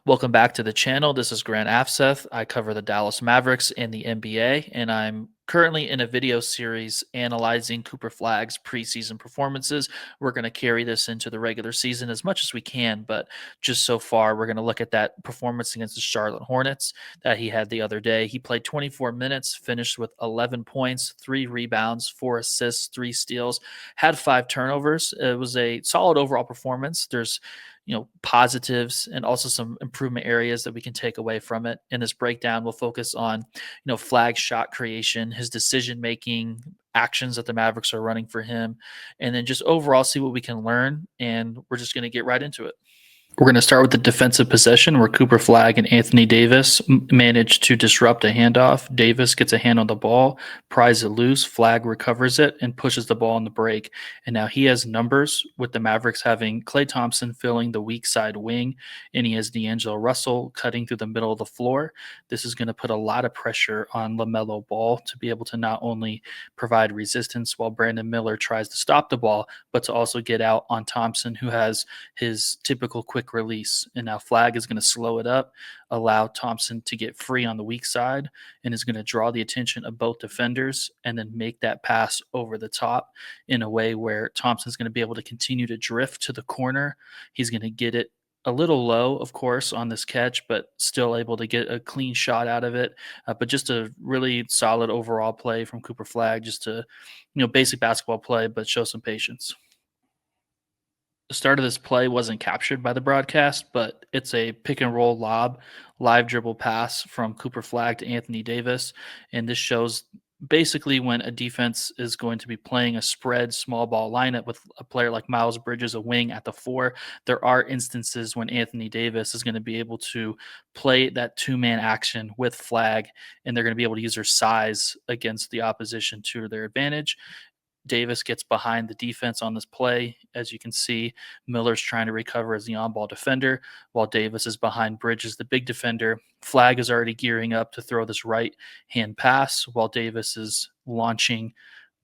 Welcome back to the channel. This is Grant Afseth. I cover the Dallas Mavericks and the NBA, and I'm currently in a video series analyzing Cooper Flagg's preseason performances. We're going to carry this into the regular season as much as we can, but just so far, we're going to look at that performance against the Charlotte Hornets that he had the other day. He played 24 minutes, finished with 11 points, 3 rebounds, 4 assists, 3 steals, had 5 turnovers. It was a solid overall performance. There's positives and also some improvement areas that we can take away from it. In this breakdown, we'll focus on Flag shot creation, his decision making, actions that the Mavericks are running for him, and then just overall see what we can learn. And we're just going to get right into it. We're going to start with the defensive possession where Cooper Flagg and Anthony Davis manage to disrupt a handoff. Davis gets a hand on the ball, pries it loose. Flagg recovers it and pushes the ball on the break. And now he has numbers with the Mavericks having Klay Thompson filling the weak side wing, and he has D'Angelo Russell cutting through the middle of the floor. This is going to put a lot of pressure on LaMelo Ball to be able to not only provide resistance while Brandon Miller tries to stop the ball, but to also get out on Thompson, who has his typical quick release. And now Flagg is going to slow it up, allow Thompson to get free on the weak side, and is going to draw the attention of both defenders and then make that pass over the top in a way where Thompson's going to be able to continue to drift to the corner. He's going to get it a little low, of course, on this catch, but still able to get a clean shot out of it. But just a really solid overall play from Cooper Flagg, just to, basic basketball play, but show some patience. The start of this play wasn't captured by the broadcast, but it's a pick and roll lob, live dribble pass from Cooper Flagg to Anthony Davis. And this shows basically when a defense is going to be playing a spread small ball lineup with a player like Miles Bridges, a wing at the 4, there are instances when Anthony Davis is going to be able to play that 2-man action with Flagg, and they're going to be able to use their size against the opposition to their advantage. Davis gets behind the defense on this play. As you can see, Miller's trying to recover as the on-ball defender, while Davis is behind Bridges, the big defender. Flagg is already gearing up to throw this right-hand pass, while Davis is launching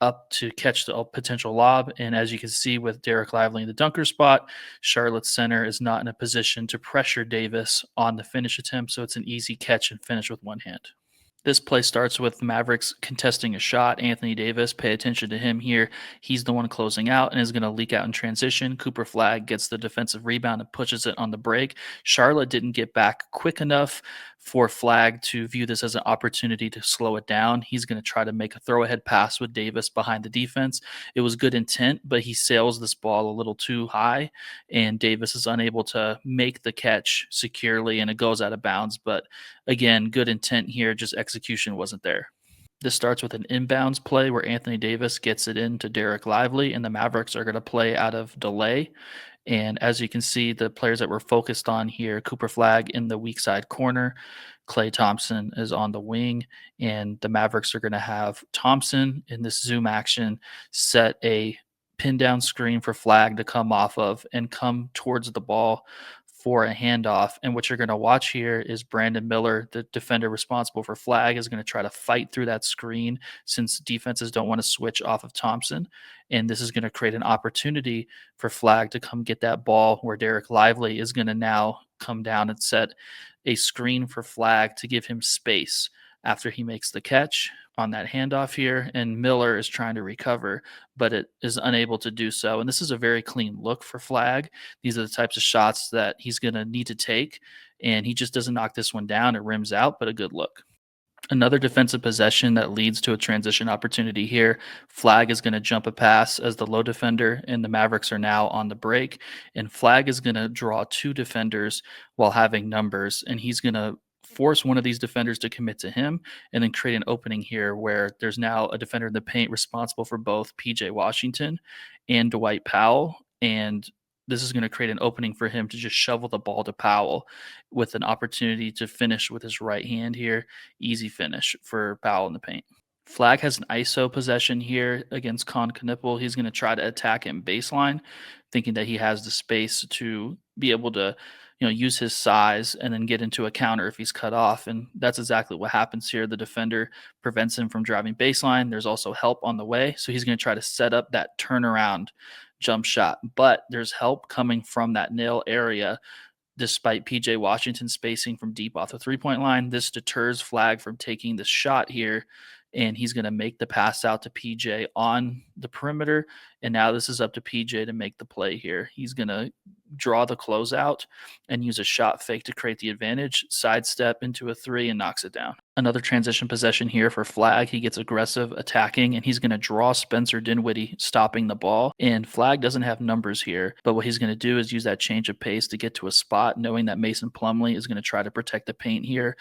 up to catch the potential lob. And as you can see with Derek Lively in the dunker spot, Charlotte's center is not in a position to pressure Davis on the finish attempt, so it's an easy catch and finish with one hand. This play starts with Mavericks contesting a shot. Anthony Davis, pay attention to him here. He's the one closing out and is going to leak out in transition. Cooper Flagg gets the defensive rebound and pushes it on the break. Charlotte didn't get back quick enough for Flagg to view this as an opportunity to slow it down. He's going to try to make a throw-ahead pass with Davis behind the defense. It was good intent, but he sails this ball a little too high, and Davis is unable to make the catch securely, and it goes out of bounds. But again, good intent here, just execution wasn't there. This starts with an inbounds play where Anthony Davis gets it into Derek Lively, and the Mavericks are going to play out of delay. And as you can see, the players that we're focused on here, Cooper Flagg in the weak side corner, Klay Thompson is on the wing, and the Mavericks are going to have Thompson in this zoom action set a pin down screen for Flagg to come off of and come towards the ball for a handoff. And what you're going to watch here is Brandon Miller, the defender responsible for Flagg, is going to try to fight through that screen since defenses don't want to switch off of Thompson. And this is going to create an opportunity for Flagg to come get that ball, where Derek Lively is going to now come down and set a screen for Flagg to give him space after he makes the catch on that handoff here, and Miller is trying to recover, but it is unable to do so. And this is a very clean look for Flagg. These are the types of shots that he's going to need to take, and he just doesn't knock this one down. It rims out, but a good look. Another defensive possession that leads to a transition opportunity here. Flagg is going to jump a pass as the low defender, and the Mavericks are now on the break. And Flagg is going to draw 2 defenders while having numbers, and he's going to force one of these defenders to commit to him and then create an opening here where there's now a defender in the paint responsible for both PJ Washington and Dwight Powell. And this is going to create an opening for him to just shovel the ball to Powell with an opportunity to finish with his right hand here. Easy finish for Powell in the paint. Flagg has an ISO possession here against Con Knipple. He's going to try to attack him baseline, thinking that he has the space to be able to use his size and then get into a counter if he's cut off. And that's exactly what happens here. The defender prevents him from driving baseline. There's also help on the way. So he's going to try to set up that turnaround jump shot, but there's help coming from that nail area despite PJ Washington spacing from deep off the 3-point line. This deters Flagg from taking the shot here, and he's going to make the pass out to PJ on the perimeter. And now this is up to PJ to make the play here. He's going to draw the closeout and use a shot fake to create the advantage, sidestep into a three, and knocks it down. Another transition possession here for Flagg. He gets aggressive attacking, and he's going to draw Spencer Dinwiddie, stopping the ball. And Flagg doesn't have numbers here, but what he's going to do is use that change of pace to get to a spot, knowing that Mason Plumlee is going to try to protect the paint here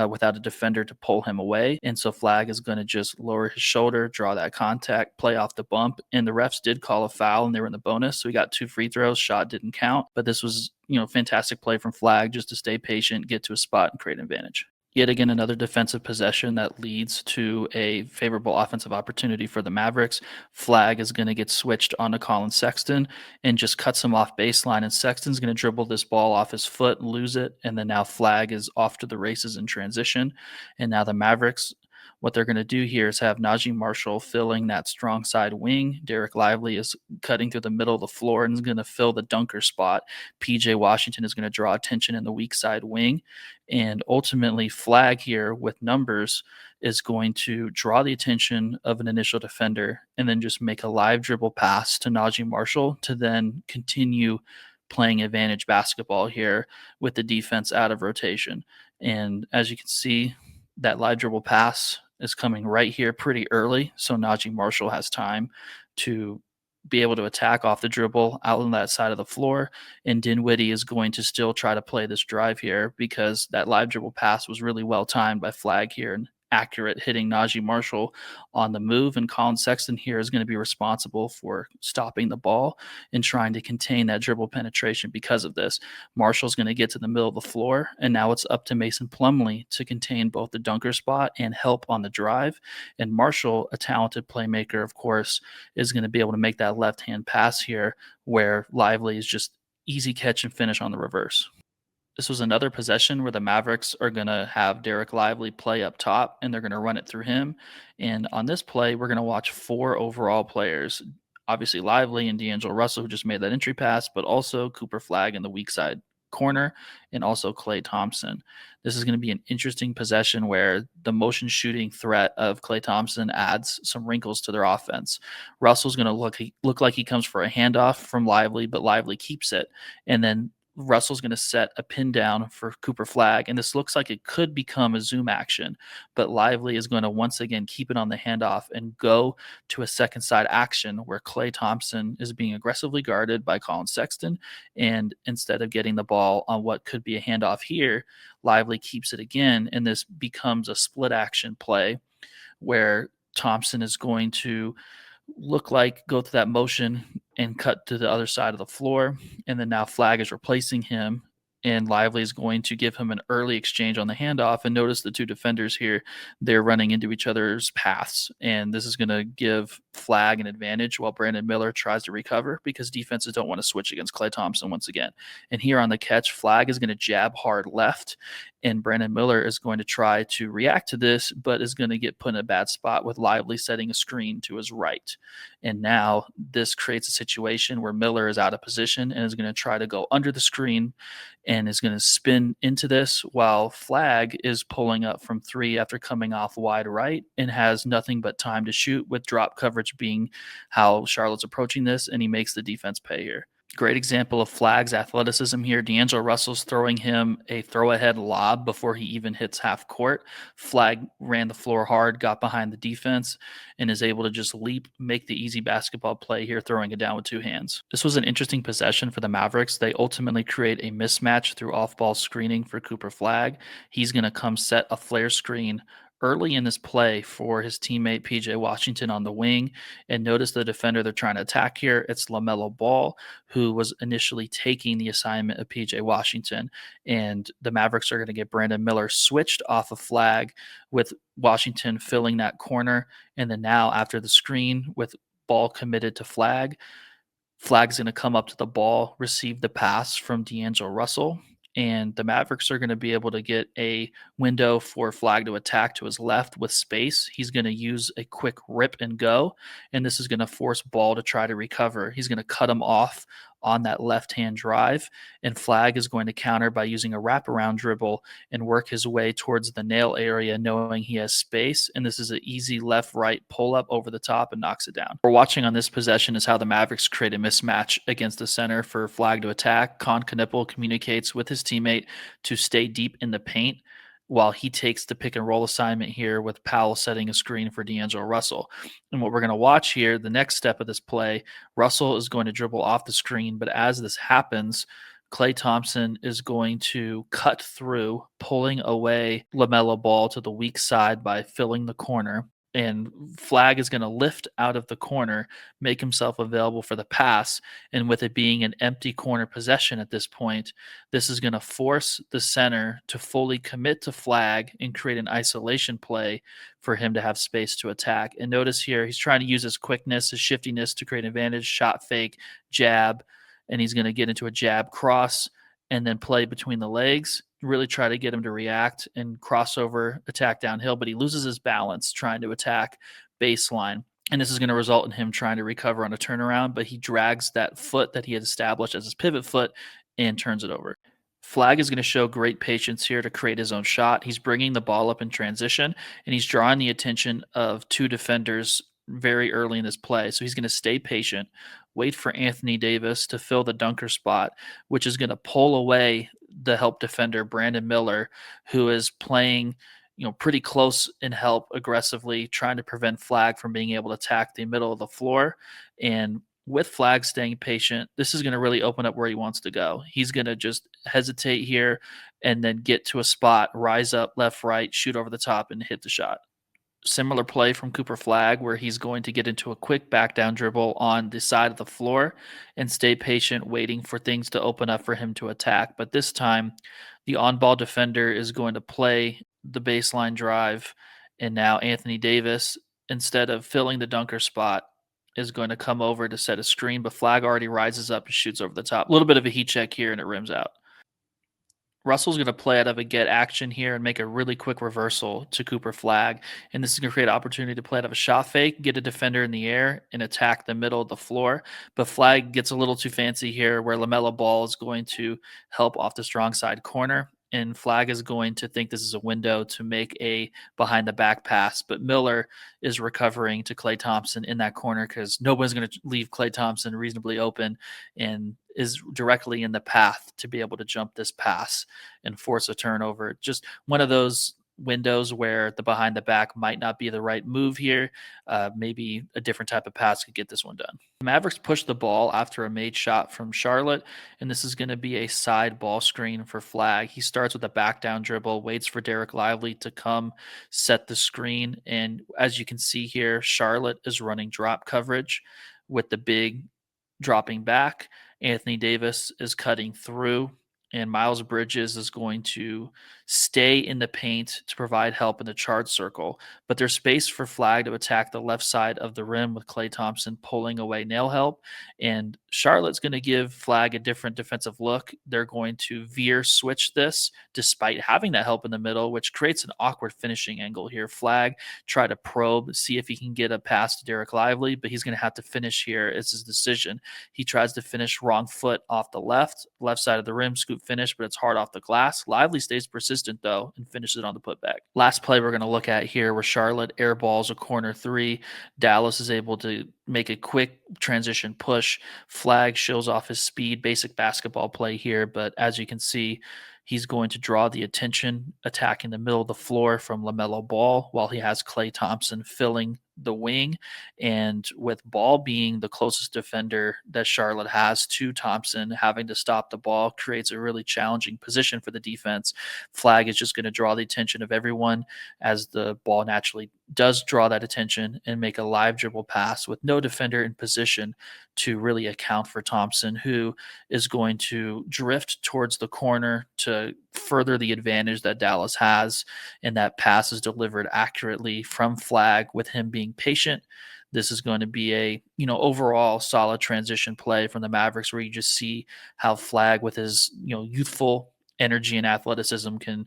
without a defender to pull him away. And so Flagg is going to just lower his shoulder, draw that contact, play off the bump. And the refs did call a foul, and they were in the bonus. So he got 2 free throws. Shot didn't count, but this was, fantastic play from Flagg just to stay patient, get to a spot, and create an advantage. Yet again, another defensive possession that leads to a favorable offensive opportunity for the Mavericks. Flagg is going to get switched onto Colin Sexton and just cuts him off baseline. And Sexton's going to dribble this ball off his foot, lose it. And then now Flagg is off to the races in transition. And now the Mavericks, what they're going to do here is have Najee Marshall filling that strong side wing. Derek Lively is cutting through the middle of the floor and is going to fill the dunker spot. PJ Washington is going to draw attention in the weak side wing. And ultimately, Flagg here with numbers is going to draw the attention of an initial defender and then just make a live dribble pass to Najee Marshall to then continue playing advantage basketball here with the defense out of rotation. And as you can see, that live dribble pass is coming right here pretty early. So Najee Marshall has time to be able to attack off the dribble out on that side of the floor. And Dinwiddie is going to still try to play this drive here because that live dribble pass was really well timed by Flagg here and accurate, hitting Najee Marshall on the move. And Colin Sexton here is going to be responsible for stopping the ball and trying to contain that dribble penetration because of this. Marshall's going to get to the middle of the floor, and now it's up to Mason Plumlee to contain both the dunker spot and help on the drive. And Marshall, a talented playmaker, of course, is going to be able to make that left-hand pass here where Lively is just easy catch and finish on the reverse. This was another possession where the Mavericks are going to have Derek Lively play up top, and they're going to run it through him. And on this play, we're going to watch 4 overall players. Obviously, Lively and D'Angelo Russell, who just made that entry pass, but also Cooper Flagg in the weak side corner, and also Klay Thompson. This is going to be an interesting possession where the motion shooting threat of Klay Thompson adds some wrinkles to their offense. Russell's going to look like he comes for a handoff from Lively, but Lively keeps it. And then Russell's going to set a pin down for Cooper Flagg, and this looks like it could become a zoom action, but Lively is going to once again keep it on the handoff and go to a second side action where Klay Thompson is being aggressively guarded by Colin Sexton, and instead of getting the ball on what could be a handoff here, Lively keeps it again, and this becomes a split action play where Thompson is going to go through that motion and cut to the other side of the floor. And then now Flagg is replacing him, and Lively is going to give him an early exchange on the handoff. And notice the 2 defenders here, they're running into each other's paths. And this is going to give Flagg an advantage while Brandon Miller tries to recover because defenses don't want to switch against Klay Thompson once again. And here on the catch, Flagg is going to jab hard left, and Brandon Miller is going to try to react to this, but is going to get put in a bad spot with Lively setting a screen to his right. And now this creates a situation where Miller is out of position and is going to try to go under the screen and is going to spin into this while Flagg is pulling up from 3 after coming off wide right and has nothing but time to shoot, with drop coverage being how Charlotte's approaching this, and he makes the defense pay here. Great example of Flagg's athleticism here. D'Angelo Russell's throwing him a throw-ahead lob before he even hits half court. Flagg ran the floor hard, got behind the defense, and is able to just leap, make the easy basketball play here, throwing it down with 2 hands. This was an interesting possession for the Mavericks. They ultimately create a mismatch through off-ball screening for Cooper Flagg. He's going to come set a flare screen early in this play for his teammate PJ Washington on the wing. And notice the defender they're trying to attack here. It's LaMelo Ball, who was initially taking the assignment of PJ Washington. And the Mavericks are going to get Brandon Miller switched off of Flagg with Washington filling that corner. And then now after the screen with Ball committed to Flagg, Flagg's going to come up to the ball, receive the pass from D'Angelo Russell, and the Mavericks are going to be able to get a window for Flagg to attack to his left with space. He's going to use a quick rip and go, and this is going to force Ball to try to recover. He's going to cut him off on that left hand drive. And Flagg is going to counter by using a wraparound dribble and work his way towards the nail area, knowing he has space. And this is an easy left right pull up over the top and knocks it down. We're watching on this possession is how the Mavericks create a mismatch against the center for Flagg to attack. Con Knipple communicates with his teammate to stay deep in the paint while he takes the pick and roll assignment here with Powell setting a screen for D'Angelo Russell. And what we're going to watch here, the next step of this play, Russell is going to dribble off the screen. But as this happens, Klay Thompson is going to cut through, pulling away LaMelo Ball to the weak side by filling the corner. And Flagg is going to lift out of the corner, make himself available for the pass. And with it being an empty corner possession at this point, this is going to force the center to fully commit to Flagg and create an isolation play for him to have space to attack. And notice here, he's trying to use his quickness, his shiftiness to create an advantage, shot fake, jab, and he's going to get into a jab cross and then play between the legs, really try to get him to react and crossover attack downhill, but he loses his balance trying to attack baseline. And this is going to result in him trying to recover on a turnaround, but he drags that foot that he had established as his pivot foot and turns it over. Flagg is going to show great patience here to create his own shot. He's bringing the ball up in transition, and he's drawing the attention of two defenders very early in this play. So he's going to stay patient, wait for Anthony Davis to fill the dunker spot, which is going to pull away the help defender, Brandon Miller, who is playing pretty close in help aggressively, trying to prevent Flagg from being able to attack the middle of the floor. And with Flagg staying patient, this is going to really open up where he wants to go. He's going to just hesitate here and then get to a spot, rise up, left, right, shoot over the top, and hit the shot. Similar play from Cooper Flagg where he's going to get into a quick back down dribble on the side of the floor and stay patient, waiting for things to open up for him to attack. But this time, the on ball defender is going to play the baseline drive. And now Anthony Davis, instead of filling the dunker spot, is going to come over to set a screen. But Flagg already rises up and shoots over the top. A little bit of a heat check here, and it rims out. Russell's going to play out of a get action here and make a really quick reversal to Cooper Flagg. And this is going to create an opportunity to play out of a shot fake, get a defender in the air, and attack the middle of the floor. But Flagg gets a little too fancy here where LaMelo Ball is going to help off the strong side corner. And Flagg is going to think this is a window to make a behind the back pass. But Miller is recovering to Klay Thompson in that corner because nobody's going to leave Klay Thompson reasonably open and is directly in the path to be able to jump this pass and force a turnover. Just one of those windows where the behind the back might not be the right move here. Maybe a different type of pass could get this one done. The Mavericks push the ball after a made shot from Charlotte, and this is going to be a side ball screen for Flagg. He starts with a back down dribble, waits for Derek Lively to come set the screen, and as you can see here, Charlotte is running drop coverage with the big dropping back. Anthony Davis is cutting through, and Miles Bridges is going to stay in the paint to provide help in the charge circle. But there's space for Flagg to attack the left side of the rim with Klay Thompson pulling away nail help. And Charlotte's going to give Flagg a different defensive look. They're going to veer switch this despite having that help in the middle, which creates an awkward finishing angle here. Flagg try to probe, see if he can get a pass to Derek Lively, but he's going to have to finish here. It's his decision. He tries to finish wrong foot off the left side of the rim, scoop finish, but it's hard off the glass. Lively stays persistent though and finishes it on the putback. Last play we're going to look at here where Charlotte airballs a corner three. Dallas is able to make a quick transition push. Flagg shows off his speed, basic basketball play here, but as you can see, he's going to draw the attention, attacking the middle of the floor from LaMelo Ball while he has Klay Thompson filling the wing. And with Ball being the closest defender that Charlotte has to Thompson, having to stop the ball creates a really challenging position for the defense. Flagg is just going to draw the attention of everyone as the ball naturally does draw that attention and make a live dribble pass with no defender in position to really account for Thompson, who is going to drift towards the corner to further the advantage that Dallas has. And that pass is delivered accurately from Flagg with him being patient. This is going to be a, overall solid transition play from the Mavericks where you just see how Flagg with his, youthful energy and athleticism can,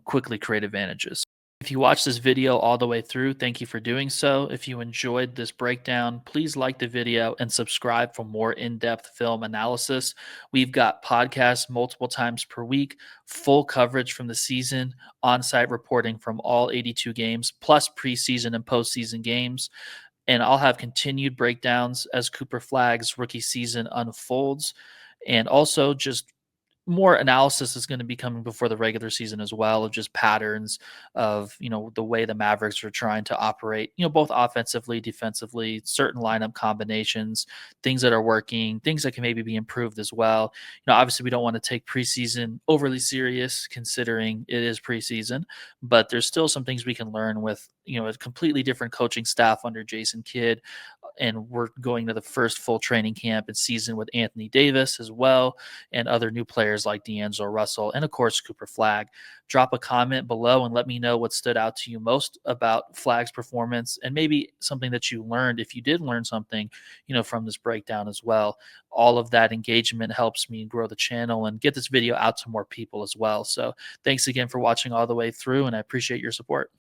quickly create advantages. If you watch this video all the way through, thank you for doing so. If you enjoyed this breakdown, please like the video and subscribe for more in-depth film analysis. We've got podcasts multiple times per week, full coverage from the season, on-site reporting from all 82 games, plus preseason and postseason games. And I'll have continued breakdowns as Cooper Flagg's rookie season unfolds. And also just more analysis is going to be coming before the regular season as well, of just patterns of the way the Mavericks are trying to operate, both offensively, defensively, certain lineup combinations, things that are working, things that can maybe be improved as well. Obviously we don't want to take preseason overly serious considering it is preseason, but there's still some things we can learn with a completely different coaching staff under Jason Kidd, and we're going to the first full training camp and season with Anthony Davis as well, and other new players like D'Angelo Russell, and of course Cooper Flagg. Drop a comment below and let me know what stood out to you most about Flagg's performance, and maybe something that you learned, if you did learn something, from this breakdown as well. All of that engagement helps me grow the channel and get this video out to more people as well. So thanks again for watching all the way through, and I appreciate your support.